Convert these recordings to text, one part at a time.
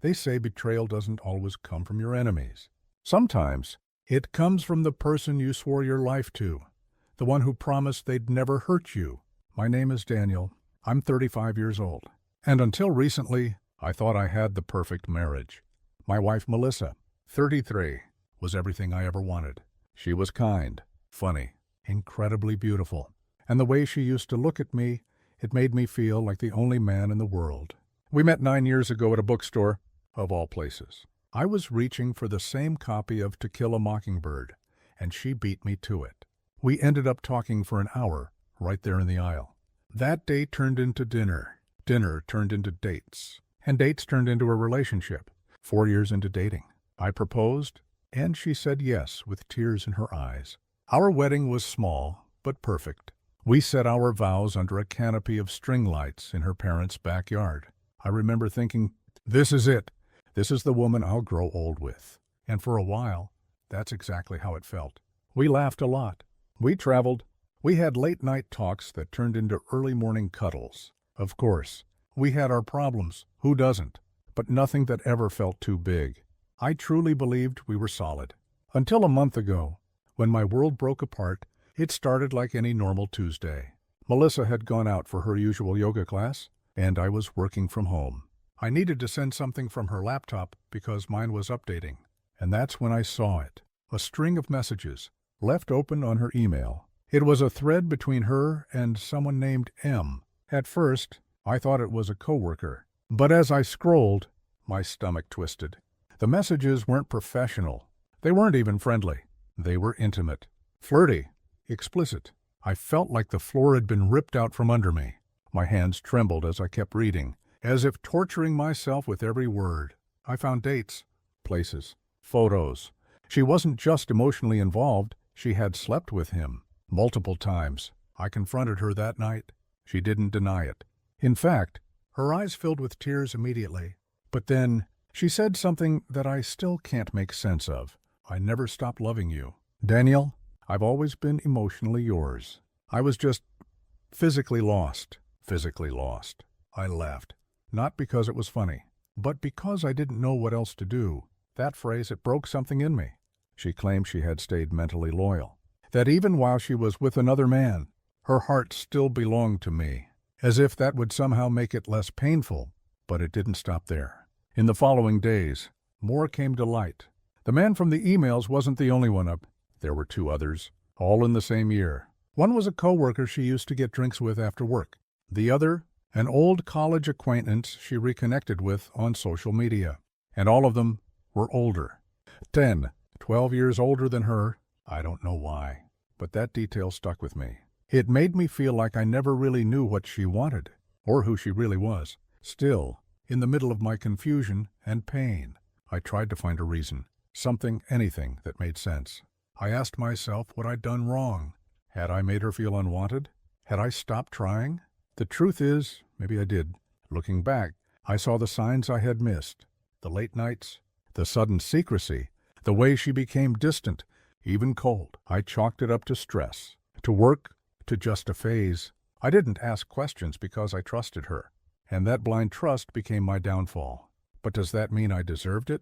They say betrayal doesn't always come from your enemies. Sometimes it comes from the person you swore your life to, the one who promised they'd never hurt you. My name is Daniel. I'm 35 years old. And until recently, I thought I had the perfect marriage. My wife, Melissa, 33, was everything I ever wanted. She was kind, funny, incredibly beautiful. And the way she used to look at me, it made me feel like the only man in the world. We met 9 years ago at a bookstore, of all places. I was reaching for the same copy of To Kill a Mockingbird, and she beat me to it. We ended up talking for an hour, right there in the aisle. That day turned into dinner. Dinner turned into dates. And dates turned into a relationship. 4 years into dating. I proposed, and she said yes with tears in her eyes. Our wedding was small, but perfect. We said our vows under a canopy of string lights in her parents' backyard. I remember thinking, this is it. This is the woman I'll grow old with. And for a while, that's exactly how it felt. We laughed a lot. We traveled. We had late-night talks that turned into early-morning cuddles. Of course, we had our problems. Who doesn't? But nothing that ever felt too big. I truly believed we were solid. Until a month ago, when my world broke apart, it started like any normal Tuesday. Melissa had gone out for her usual yoga class, and I was working from home. I needed to send something from her laptop because mine was updating. And that's when I saw it. A string of messages, left open on her email. It was a thread between her and someone named M. At first, I thought it was a coworker. But as I scrolled, my stomach twisted. The messages weren't professional. They weren't even friendly. They were intimate, flirty, explicit. I felt like the floor had been ripped out from under me. My hands trembled as I kept reading, as if torturing myself with every word. I found dates, places, photos. She wasn't just emotionally involved, she had slept with him. Multiple times. I confronted her that night. She didn't deny it. In fact, her eyes filled with tears immediately. But then, she said something that I still can't make sense of. I never stopped loving you. Daniel, I've always been emotionally yours. I was just physically lost. Physically lost. I laughed. Not because it was funny, but because I didn't know what else to do. That phrase, it broke something in me. She claimed she had stayed mentally loyal. That even while she was with another man, her heart still belonged to me. As if that would somehow make it less painful. But it didn't stop there. In the following days, more came to light. The man from the emails wasn't the only one up. There were 2 others, all in the same year. One was a coworker she used to get drinks with after work. The other, an old college acquaintance she reconnected with on social media. And all of them were older. 10, 12 years older than her. I don't know why, but that detail stuck with me. It made me feel like I never really knew what she wanted, or who she really was. Still, in the middle of my confusion and pain, I tried to find a reason, something, anything that made sense. I asked myself what I'd done wrong. Had I made her feel unwanted? Had I stopped trying? The truth is, maybe I did. Looking back, I saw the signs I had missed. The late nights, the sudden secrecy, the way she became distant, even cold. I chalked it up to stress, to work, to just a phase. I didn't ask questions because I trusted her, and that blind trust became my downfall. But does that mean I deserved it?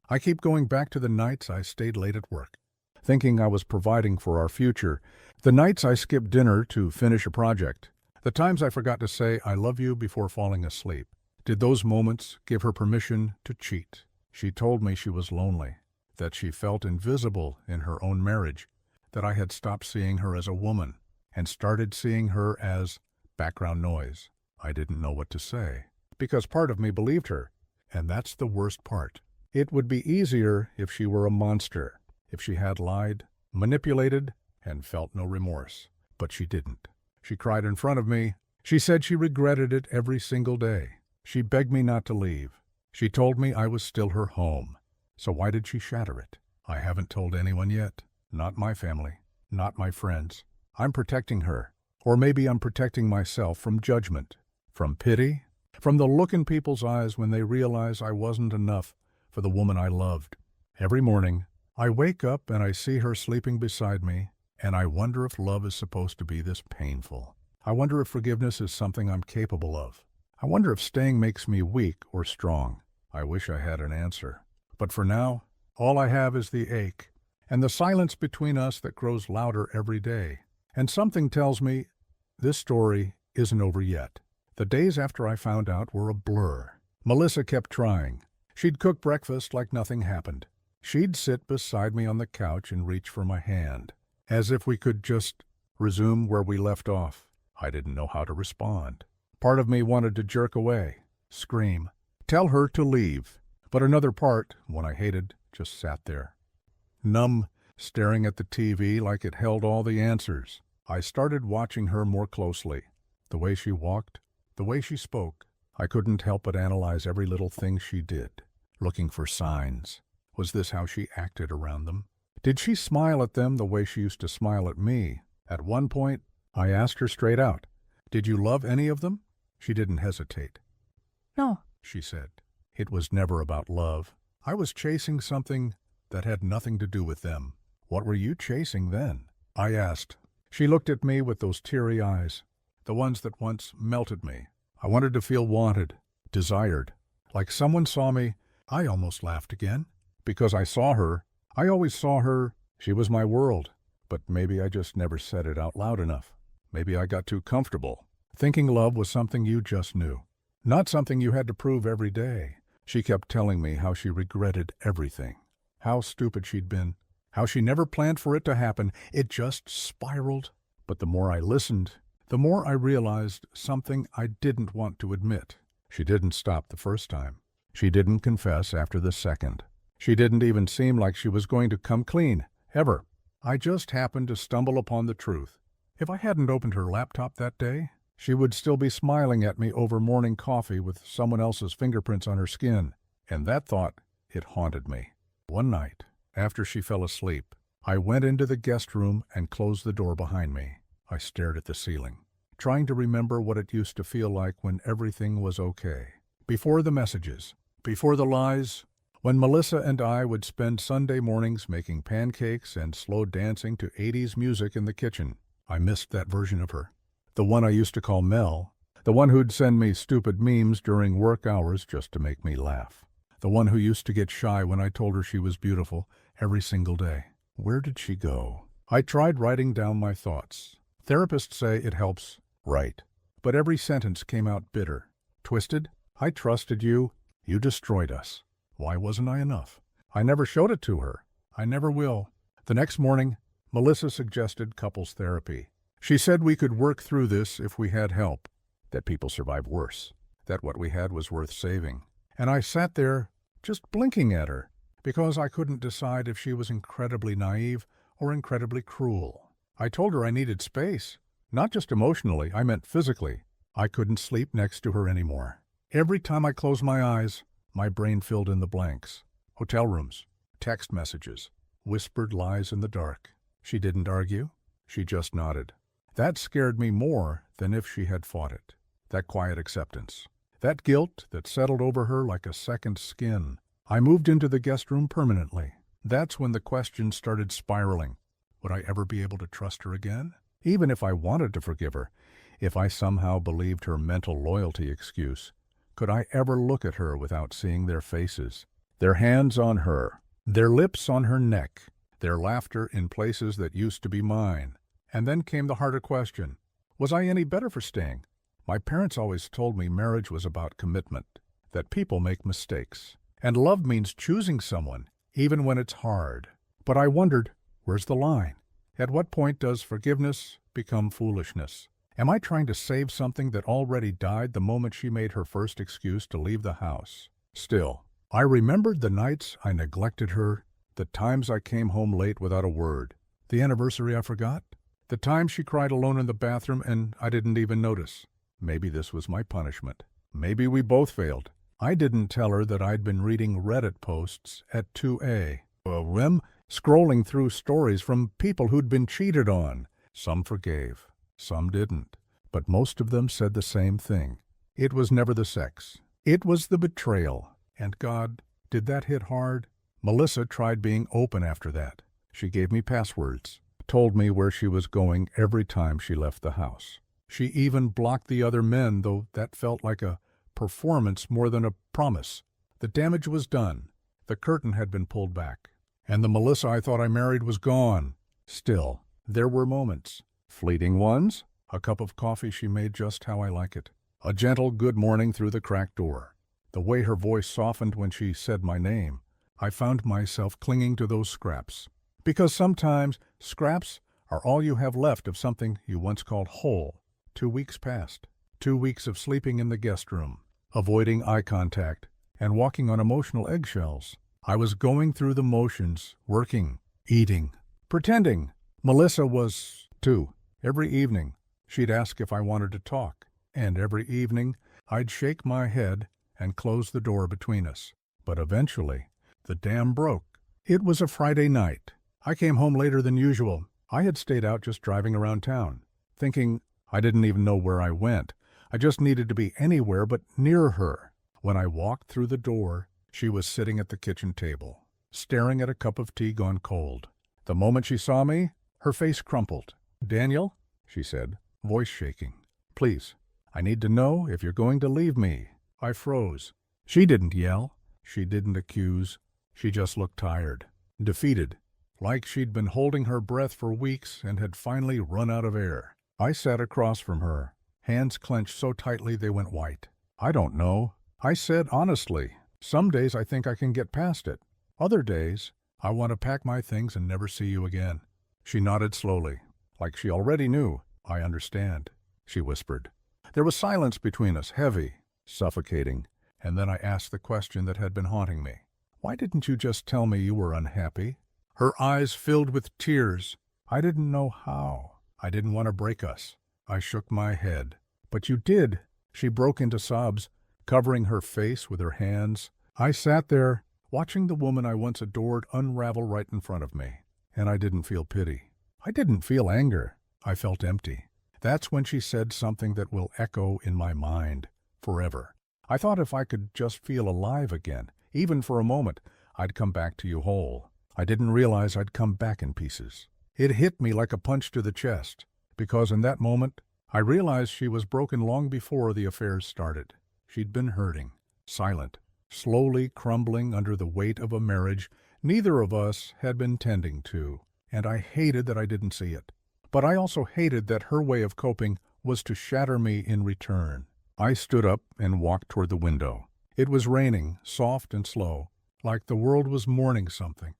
I keep going back to the nights I stayed late at work, thinking I was providing for our future, the nights I skipped dinner to finish a project, the times I forgot to say I love you before falling asleep. Did those moments give her permission to cheat? She told me she was lonely, that she felt invisible in her own marriage, that I had stopped seeing her as a woman and started seeing her as background noise. I didn't know what to say, because part of me believed her, and that's the worst part. It would be easier if she were a monster, if she had lied, manipulated, and felt no remorse. But she didn't. She cried in front of me. She said she regretted it every single day. She begged me not to leave. She told me I was still her home. So why did she shatter it? I haven't told anyone yet. Not my family. Not my friends. I'm protecting her. Or maybe I'm protecting myself from judgment, from pity, from the look in people's eyes when they realize I wasn't enough for the woman I loved. Every morning, I wake up and I see her sleeping beside me, and I wonder if love is supposed to be this painful. I wonder if forgiveness is something I'm capable of. I wonder if staying makes me weak or strong. I wish I had an answer. But for now, all I have is the ache, and the silence between us that grows louder every day. And something tells me this story isn't over yet. The days after I found out were a blur. Melissa kept trying. She'd cook breakfast like nothing happened. She'd sit beside me on the couch and reach for my hand, as if we could just resume where we left off. I didn't know how to respond. Part of me wanted to jerk away, scream, tell her to leave. But another part, one I hated, just sat there, numb, staring at the TV like it held all the answers. I started watching her more closely. The way she walked, the way she spoke. I couldn't help but analyze every little thing she did, looking for signs. Was this how she acted around them? Did she smile at them the way she used to smile at me? At one point, I asked her straight out, "Did you love any of them?" She didn't hesitate. "No," she said. It was never about love. I was chasing something that had nothing to do with them. What were you chasing then? I asked. She looked at me with those teary eyes, the ones that once melted me. I wanted to feel wanted, desired, like someone saw me. I almost laughed again, because I saw her. I always saw her. She was my world. But maybe I just never said it out loud enough. Maybe I got too comfortable, thinking love was something you just knew, not something you had to prove every day. She kept telling me how she regretted everything, how stupid she'd been, how she never planned for it to happen. It just spiraled. But the more I listened, the more I realized something I didn't want to admit. She didn't stop the first time. She didn't confess after the second. She didn't even seem like she was going to come clean, ever. I just happened to stumble upon the truth. If I hadn't opened her laptop that day, she would still be smiling at me over morning coffee with someone else's fingerprints on her skin. And that thought, it haunted me. One night, after she fell asleep, I went into the guest room and closed the door behind me. I stared at the ceiling, trying to remember what it used to feel like when everything was okay. Before the messages, before the lies, when Melissa and I would spend Sunday mornings making pancakes and slow dancing to 80s music in the kitchen. I missed that version of her. The one I used to call Mel. The one who'd send me stupid memes during work hours just to make me laugh. The one who used to get shy when I told her she was beautiful every single day. Where did she go? I tried writing down my thoughts. Therapists say it helps write. But every sentence came out bitter, twisted. I trusted you. You destroyed us. Why wasn't I enough? I never showed it to her. I never will. The next morning, Melissa suggested couples therapy. She said we could work through this if we had help, that people survive worse, that what we had was worth saving. And I sat there just blinking at her because I couldn't decide if she was incredibly naive or incredibly cruel. I told her I needed space, not just emotionally, I meant physically. I couldn't sleep next to her anymore. Every time I closed my eyes, my brain filled in the blanks. Hotel rooms, text messages, whispered lies in the dark. She didn't argue. She just nodded. That scared me more than if she had fought it. That quiet acceptance. That guilt that settled over her like a second skin. I moved into the guest room permanently. That's when the questions started spiraling. Would I ever be able to trust her again? Even if I wanted to forgive her, if I somehow believed her mental loyalty excuse, could I ever look at her without seeing their faces, their hands on her, their lips on her neck, their laughter in places that used to be mine? And then came the harder question. Was I any better for staying? My parents always told me marriage was about commitment, that people make mistakes, and love means choosing someone, even when it's hard. But I wondered, where's the line? At what point does forgiveness become foolishness? Am I trying to save something that already died the moment she made her first excuse to leave the house? Still, I remembered the nights I neglected her, the times I came home late without a word, the anniversary I forgot, the time she cried alone in the bathroom and I didn't even notice. Maybe this was my punishment. Maybe we both failed. I didn't tell her that I'd been reading Reddit posts at 2 a.m., scrolling through stories from people who'd been cheated on. Some forgave, some didn't, but most of them said the same thing. It was never the sex. It was the betrayal. And God, did that hit hard? Melissa tried being open after that. She gave me passwords, told me where she was going every time she left the house. She even blocked the other men, though that felt like a performance more than a promise. The damage was done. The curtain had been pulled back. And the Melissa I thought I married was gone. Still, there were moments. Fleeting ones. A cup of coffee she made just how I like it. A gentle good morning through the cracked door. The way her voice softened when she said my name. I found myself clinging to those scraps. Because sometimes scraps are all you have left of something you once called whole. 2 weeks passed. 2 weeks of sleeping in the guest room, avoiding eye contact, and walking on emotional eggshells. I was going through the motions, working, eating, pretending. Melissa was, too. Every evening, she'd ask if I wanted to talk, and every evening, I'd shake my head and close the door between us. But eventually, the dam broke. It was a Friday night. I came home later than usual. I had stayed out just driving around town, thinking I didn't even know where I went. I just needed to be anywhere but near her. When I walked through the door, she was sitting at the kitchen table, staring at a cup of tea gone cold. The moment she saw me, her face crumpled. "Daniel," she said, voice shaking, "please, I need to know if you're going to leave me." I froze. She didn't yell. She didn't accuse. She just looked tired, defeated, like she'd been holding her breath for weeks and had finally run out of air. I sat across from her, hands clenched so tightly they went white. "I don't know," I said honestly. "Some days I think I can get past it. Other days, I want to pack my things and never see you again." She nodded slowly, like she already knew. "I understand," she whispered. There was silence between us, heavy, suffocating, and then I asked the question that had been haunting me. "Why didn't you just tell me you were unhappy?" Her eyes filled with tears. I didn't know how. I didn't want to break us. I shook my head. "But you did." She broke into sobs, covering her face with her hands. I sat there, watching the woman I once adored unravel right in front of me. And I didn't feel pity. I didn't feel anger. I felt empty. That's when she said something that will echo in my mind forever. I thought if I could just feel alive again, even for a moment, I'd come back to you whole. I didn't realize I'd come back in pieces. It hit me like a punch to the chest, because in that moment, I realized she was broken long before the affairs started. She'd been hurting, silent, slowly crumbling under the weight of a marriage neither of us had been tending to, and I hated that I didn't see it. But I also hated that her way of coping was to shatter me in return. I stood up and walked toward the window. It was raining, soft and slow, like the world was mourning something.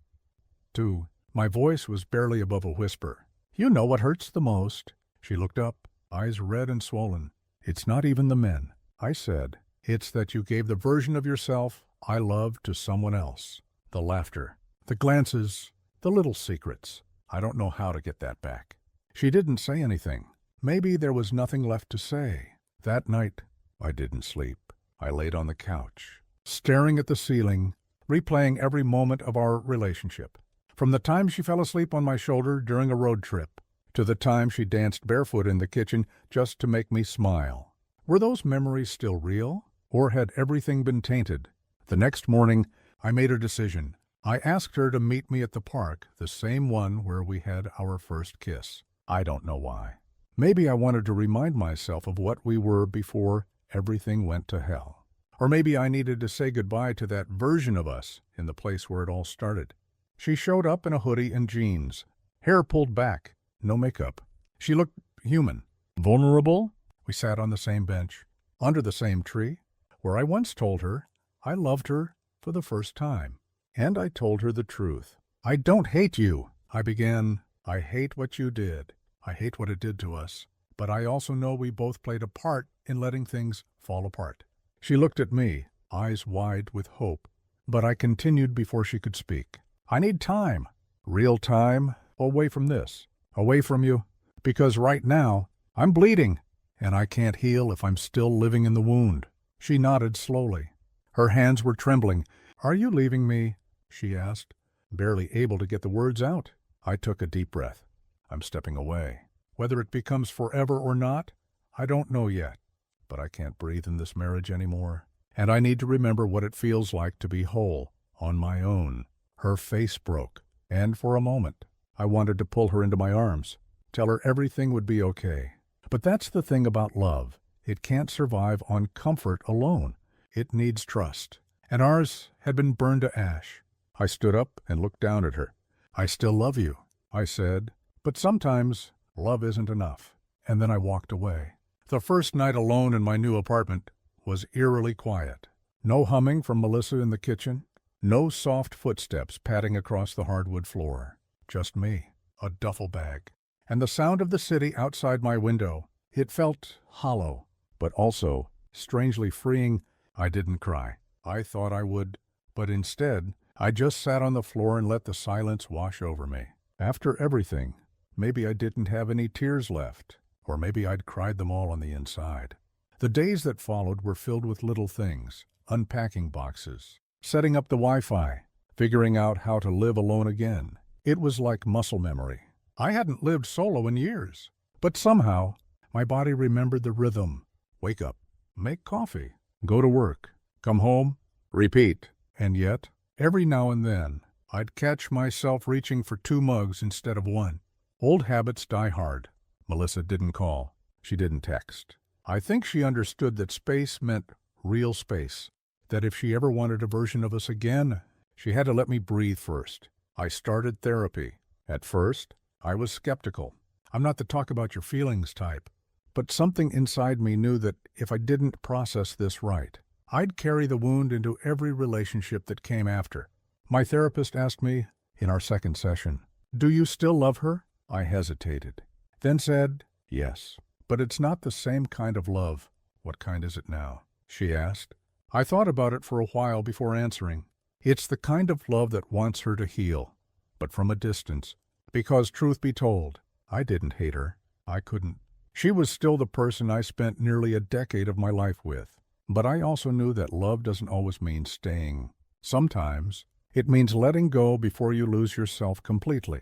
Too, my voice was barely above a whisper. "You know what hurts the most." She looked up, eyes red and swollen. "It's not even the men," I said. "It's that you gave the version of yourself I loved to someone else. The laughter, the glances, the little secrets. I don't know how to get that back." She didn't say anything. Maybe there was nothing left to say. That night, I didn't sleep. I laid on the couch, staring at the ceiling, replaying every moment of our relationship. From the time she fell asleep on my shoulder during a road trip, to the time she danced barefoot in the kitchen just to make me smile. Were those memories still real, or had everything been tainted? The next morning, I made a decision. I asked her to meet me at the park, the same one where we had our first kiss. I don't know why. Maybe I wanted to remind myself of what we were before everything went to hell. Or maybe I needed to say goodbye to that version of us in the place where it all started. She showed up in a hoodie and jeans, hair pulled back, no makeup. She looked human, vulnerable. We sat on the same bench, under the same tree, where I once told her I loved her for the first time. And I told her the truth. "I don't hate you," I began. "I hate what you did. I hate what it did to us. But I also know we both played a part in letting things fall apart." She looked at me, eyes wide with hope. But I continued before she could speak. "I need time. Real time. Away from this. Away from you. Because right now, I'm bleeding. And I can't heal if I'm still living in the wound." She nodded slowly. Her hands were trembling. "Are you leaving me?" she asked, barely able to get the words out. I took a deep breath. "I'm stepping away. Whether it becomes forever or not, I don't know yet. But I can't breathe in this marriage anymore. And I need to remember what it feels like to be whole, on my own." Her face broke, and for a moment, I wanted to pull her into my arms, tell her everything would be okay. But that's the thing about love. It can't survive on comfort alone. It needs trust. and ours had been burned to ash. I stood up and looked down at her. "I still love you," I said, "but sometimes love isn't enough." And then I walked away. The first night alone in my new apartment was eerily quiet. No humming from Melissa in the kitchen, no soft footsteps padding across the hardwood floor. Just me, a duffel bag, and the sound of the city outside my window. It felt hollow, but also strangely freeing. I didn't cry. I thought I would, but instead, I just sat on the floor and let the silence wash over me. After everything, maybe I didn't have any tears left, or maybe I'd cried them all on the inside. The days that followed were filled with little things: unpacking boxes, setting up the Wi-Fi, figuring out how to live alone again. It was like muscle memory. I hadn't lived solo in years, but somehow my body remembered the rhythm. Wake up, make coffee, go to work, come home, repeat. And yet, every now and then, I'd catch myself reaching for 2 mugs instead of 1. Old habits die hard. Melissa didn't call. She didn't text. I think she understood that space meant real space, that if she ever wanted a version of us again, she had to let me breathe first. I started therapy. At first, I was skeptical. I'm not the talk about your feelings type, but something inside me knew that if I didn't process this right, I'd carry the wound into every relationship that came after. My therapist asked me in our second session, "Do you still love her?" I hesitated, then said, "Yes, but it's not the same kind of love." "What kind is it now?" she asked. I thought about it for a while before answering. "It's the kind of love that wants her to heal, but from a distance. Because, truth be told, I didn't hate her. I couldn't. She was still the person I spent nearly a decade of my life with. But I also knew that love doesn't always mean staying. Sometimes it means letting go before you lose yourself completely.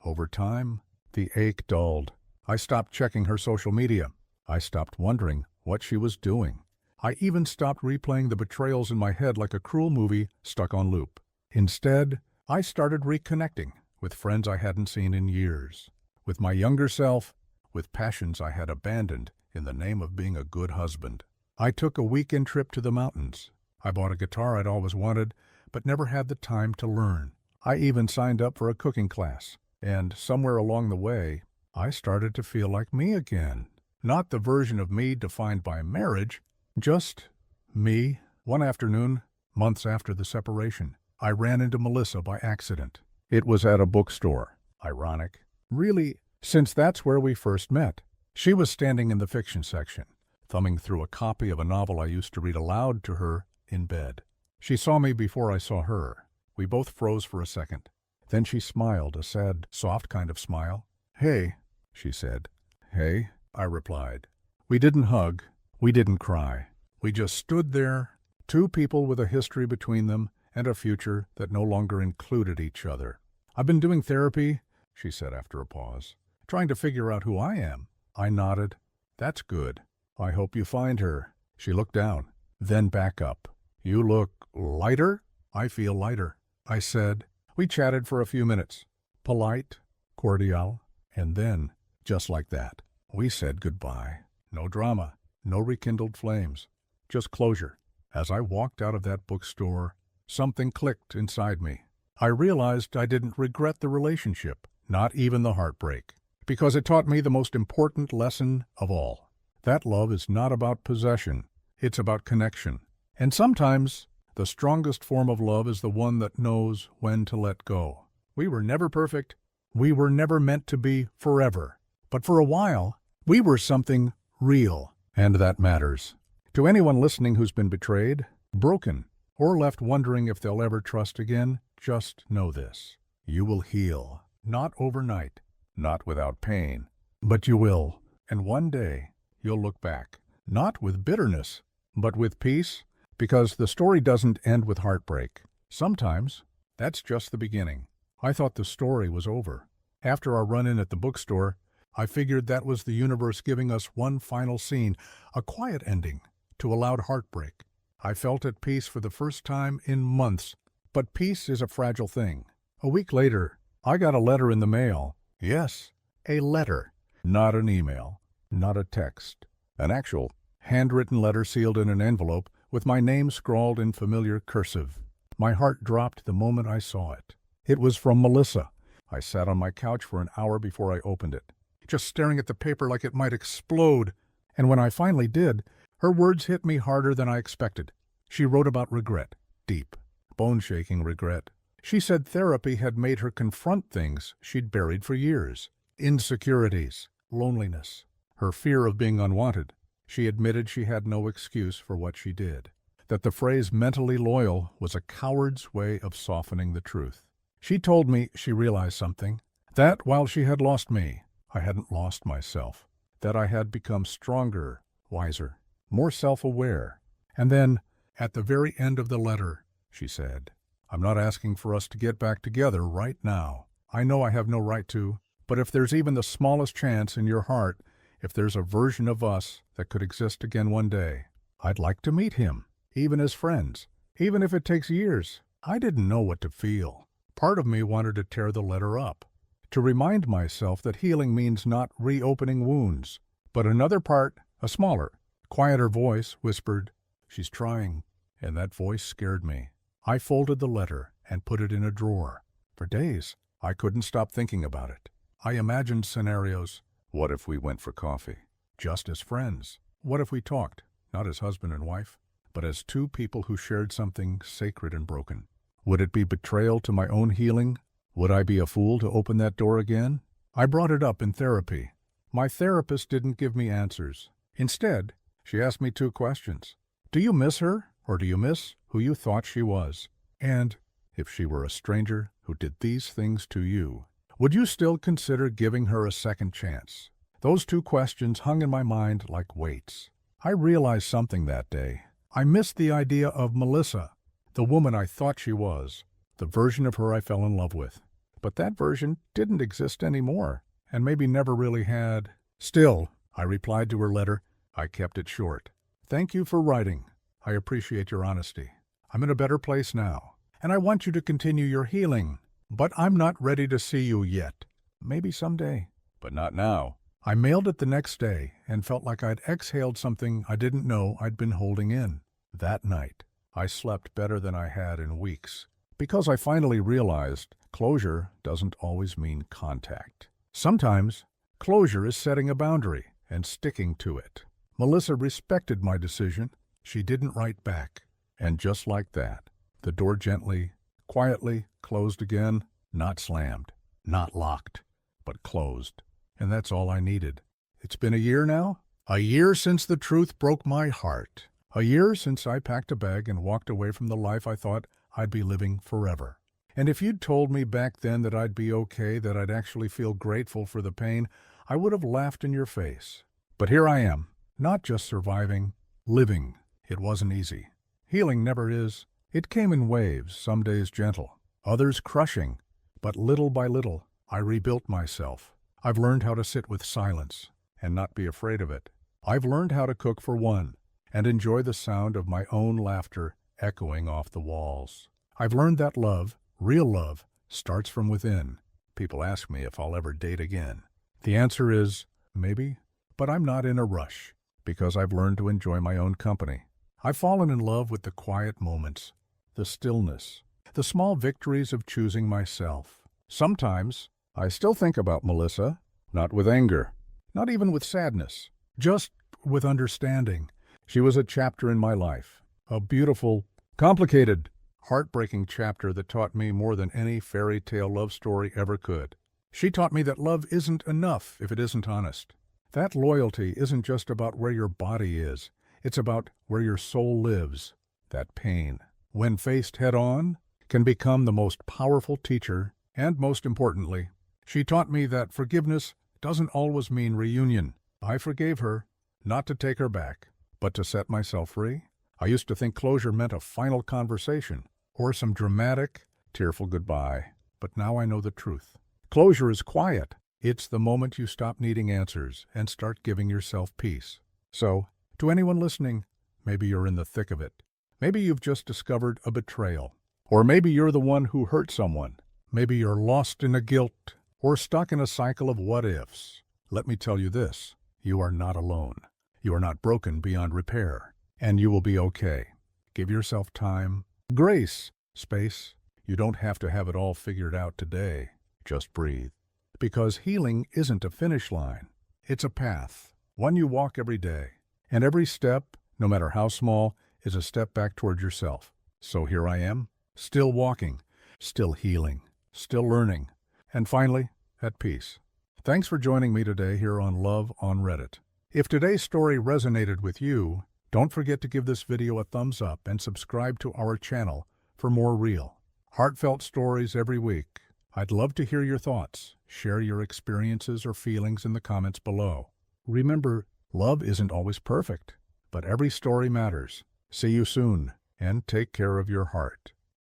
Over time, the ache dulled. I stopped checking her social media. I stopped wondering what she was doing. I even stopped replaying the betrayals in my head like a cruel movie stuck on loop. Instead, I started reconnecting with friends I hadn't seen in years, with my younger self, with passions I had abandoned in the name of being a good husband. I took a weekend trip to the mountains. I bought a guitar I'd always wanted, but never had the time to learn. I even signed up for a cooking class, and somewhere along the way, I started to feel like me again. Not the version of me defined by marriage, just me. One afternoon, months after the separation, I ran into Melissa by accident. It was at a bookstore. Ironic. Really, since that's where we first met. She was standing in the fiction section, thumbing through a copy of a novel I used to read aloud to her in bed. She saw me before I saw her. We both froze for a second. Then she smiled, a sad, soft kind of smile. "Hey," she said. "Hey," I replied. We didn't hug. We didn't cry. We just stood there, 2 people with a history between them and a future that no longer included each other. "I've been doing therapy," she said after a pause, "trying to figure out who I am." I nodded. "That's good. I hope you find her." She looked down, then back up. "You look lighter?" "I feel lighter," I said. We chatted for a few minutes. Polite, cordial, and then, just like that, we said goodbye. No drama, no rekindled flames, just closure. As I walked out of that bookstore, something clicked inside me. I realized I didn't regret the relationship, not even the heartbreak, because it taught me the most important lesson of all. That love is not about possession, it's about connection. And sometimes, the strongest form of love is the one that knows when to let go. We were never perfect. We were never meant to be forever. But for a while, we were something real, and that matters. To anyone listening who's been betrayed, broken, or left wondering if they'll ever trust again, just know this. You will heal. Not overnight, not without pain, but you will. And one day, you'll look back, not with bitterness, but with peace, because the story doesn't end with heartbreak. Sometimes, that's just the beginning. I thought the story was over. After our run-in at the bookstore, I figured that was the universe giving us one final scene, a quiet ending to a loud heartbreak. I felt at peace for the first time in months, but peace is a fragile thing. A week later, I got a letter in the mail. Yes, a letter. Not an email, not a text. An actual, handwritten letter sealed in an envelope with my name scrawled in familiar cursive. My heart dropped the moment I saw it. It was from Melissa. I sat on my couch for an hour before I opened it, just staring at the paper like it might explode. And when I finally did, her words hit me harder than I expected. She wrote about regret, deep, bone-shaking regret. She said therapy had made her confront things she'd buried for years. Insecurities, loneliness, her fear of being unwanted. She admitted she had no excuse for what she did, that the phrase mentally loyal was a coward's way of softening the truth. She told me she realized something, that while she had lost me, I hadn't lost myself, that I had become stronger, wiser, more self-aware. And then, at the very end of the letter, she said, "I'm not asking for us to get back together right now. I know I have no right to, but if there's even the smallest chance in your heart, if there's a version of us that could exist again one day, I'd like to meet him, even as friends, even if it takes years." I didn't know what to feel. Part of me wanted to tear the letter up, to remind myself that healing means not reopening wounds. But another part, a smaller, quieter voice, whispered, "She's trying," and that voice scared me. I folded the letter and put it in a drawer. For days, I couldn't stop thinking about it. I imagined scenarios. What if we went for coffee? Just as friends. What if we talked, not as husband and wife, but as two people who shared something sacred and broken? Would it be betrayal to my own healing? Would I be a fool to open that door again? I brought it up in therapy. My therapist didn't give me answers. Instead, she asked me two questions. Do you miss her, or do you miss who you thought she was? And if she were a stranger who did these things to you, would you still consider giving her a second chance? Those two questions hung in my mind like weights. I realized something that day. I missed the idea of Melissa, the woman I thought she was, the version of her I fell in love with. But that version didn't exist anymore, and maybe never really had. Still, I replied to her letter. I kept it short. "Thank you for writing. I appreciate your honesty. I'm in a better place now, and I want you to continue your healing. But I'm not ready to see you yet. Maybe someday, but not now." I mailed it the next day and felt like I'd exhaled something I didn't know I'd been holding in. That night, I slept better than I had in weeks, because I finally realized closure doesn't always mean contact. Sometimes, closure is setting a boundary and sticking to it. Melissa respected my decision. She didn't write back. And just like that, the door gently, quietly closed again, not slammed, not locked, but closed. And that's all I needed. It's been a year now? A year since the truth broke my heart. A year since I packed a bag and walked away from the life I thought I'd be living forever. And if you'd told me back then that I'd be okay, that I'd actually feel grateful for the pain, I would have laughed in your face. But here I am, not just surviving, living. It wasn't easy. Healing never is. It came in waves, some days gentle, others crushing. But little by little, I rebuilt myself. I've learned how to sit with silence and not be afraid of it. I've learned how to cook for one and enjoy the sound of my own laughter echoing off the walls. I've learned that love, real love, starts from within. People ask me if I'll ever date again. The answer is, maybe, but I'm not in a rush, because I've learned to enjoy my own company. I've fallen in love with the quiet moments, the stillness, the small victories of choosing myself. Sometimes, I still think about Melissa, not with anger, not even with sadness, just with understanding. She was a chapter in my life, a beautiful, complicated, heartbreaking chapter that taught me more than any fairy tale love story ever could. She taught me that love isn't enough if it isn't honest. That loyalty isn't just about where your body is. It's about where your soul lives. That pain, when faced head-on, can become the most powerful teacher, and most importantly, she taught me that forgiveness doesn't always mean reunion. I forgave her, not to take her back, but to set myself free. I used to think closure meant a final conversation, or some dramatic, tearful goodbye. But now I know the truth. Closure is quiet. It's the moment you stop needing answers and start giving yourself peace. So, to anyone listening, maybe you're in the thick of it. Maybe you've just discovered a betrayal. Or maybe you're the one who hurt someone. Maybe you're lost in a guilt or stuck in a cycle of what-ifs. Let me tell you this. You are not alone. You are not broken beyond repair. And you will be okay. Give yourself time, grace, space. You don't have to have it all figured out today. Just breathe. Because healing isn't a finish line. It's a path, one you walk every day. And every step, no matter how small, is a step back toward yourself. So here I am, still walking, still healing, still learning, and finally, at peace. Thanks for joining me today here on Love on Reddit. If today's story resonated with you, don't forget to give this video a thumbs up and subscribe to our channel for more real, heartfelt stories every week. I'd love to hear your thoughts. Share your experiences or feelings in the comments below. Remember, love isn't always perfect, but every story matters. See you soon, and take care of your heart.